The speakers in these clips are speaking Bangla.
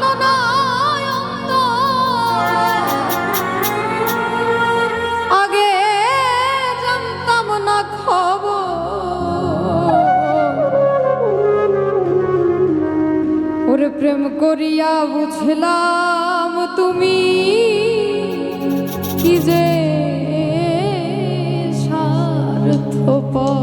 ছলনায় অন্ধ, আগে জানতাম না খবর। ওরে প্রেম করিয়া বুঝলাম তুমি কি যে স্বার্থপর।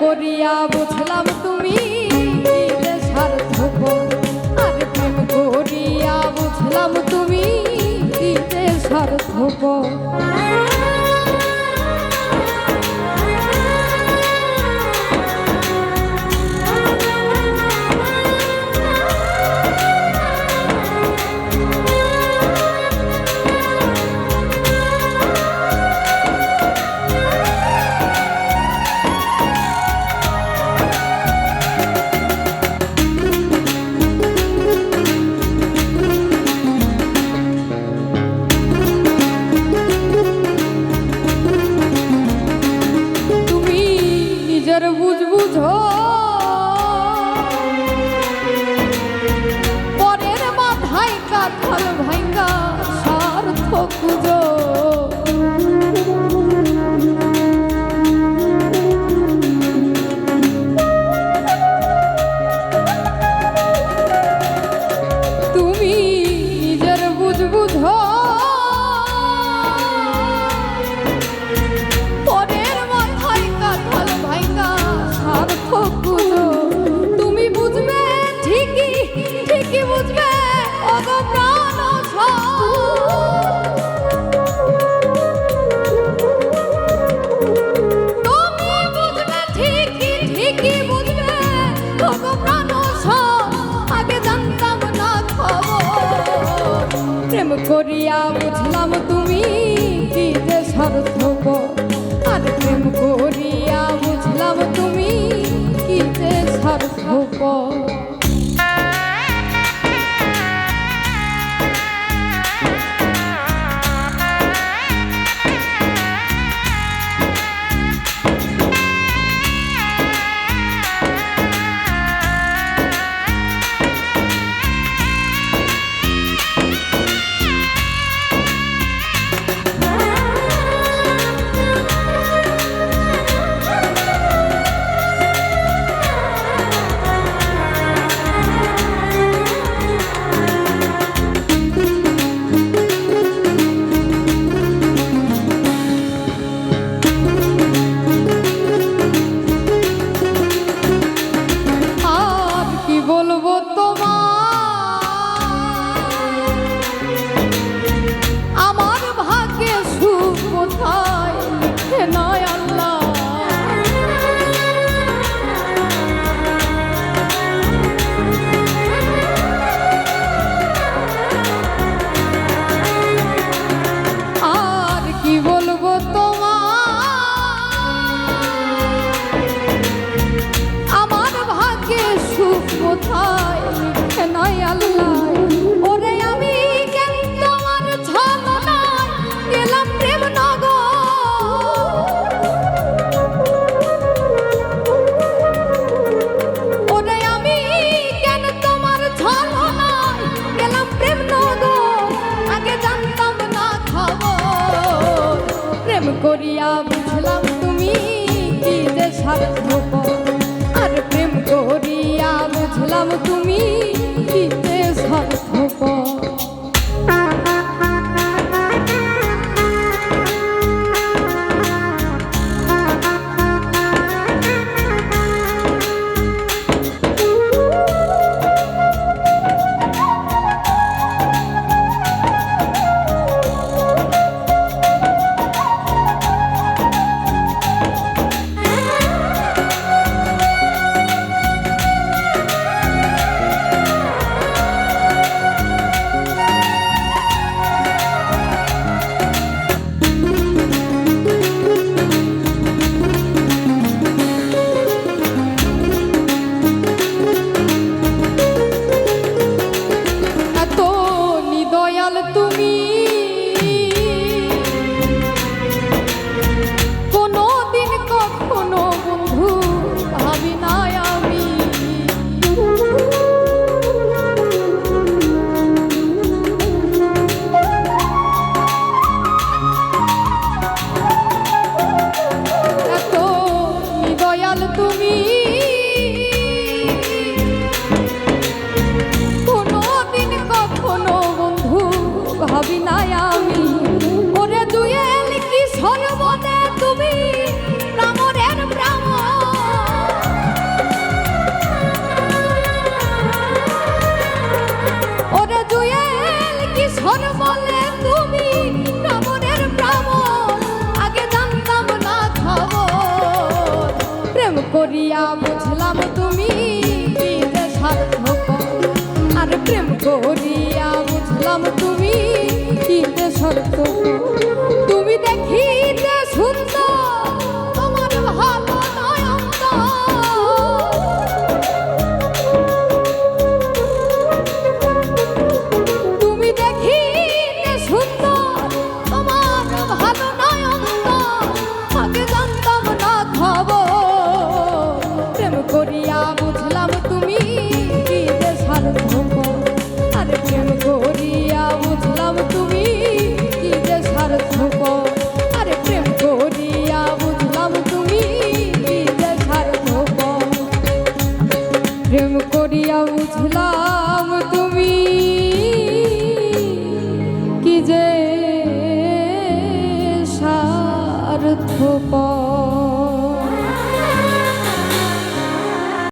করিয়া বুঝলাম তুমি যে স্বার্থপর। আর প্রেম করিয়া বুঝলাম তুমি যে স্বার্থপর। পরের মাথায় কাঁঠাল ভাঙ্গা স্বার্থ খুঁজো। তুমি নিজের বুঝো পরের মাথায় কাঁঠাল ভাঙ্গা স্বার্থ খুঁজো। তুমি বুঝবে ঠিকই ঠিকই বুঝবে ওগো প্রাণ তুমি বুঝবে ঠিকই ঠিকই বুঝবে ওগো প্রাণ। আগে জানতাম না খবর। প্রেম করিয়া বুঝলাম তুমি কি যে স্বার্থপর। আর প্রেম করিয়া বুঝলাম তুমি কি যে স্বার্থপর। করিয়া বুঝলাম তুমি কি যে স্বার্থপর। আর প্রেম করিয়া বুঝলাম তুমি কি যে স্বার্থপর। করিয়া বুঝলাম তুমি কি যে স্বার্থপর আর প্রেম করিয়া বুঝলাম তুমি কি যে স্বার্থপর তুমি দেখিতে সুন্দর তোমার ভালো নয়ন তুমি দেখিতে সুন্দর তোমার ভালো নয়ন আগে জানতাম না খবর প্রেম করিয়া বুঝলাম তুমি কি যে স্বার্থপর আর প্রেম করিয়া বুঝলাম তুমি কি যে স্বার্থপর আর প্রেম করিয়া বুঝলাম তুমি কি যে স্বার্থপর প্রেম করিয়া বুঝলাম তুমি কি যে স্বার্থপর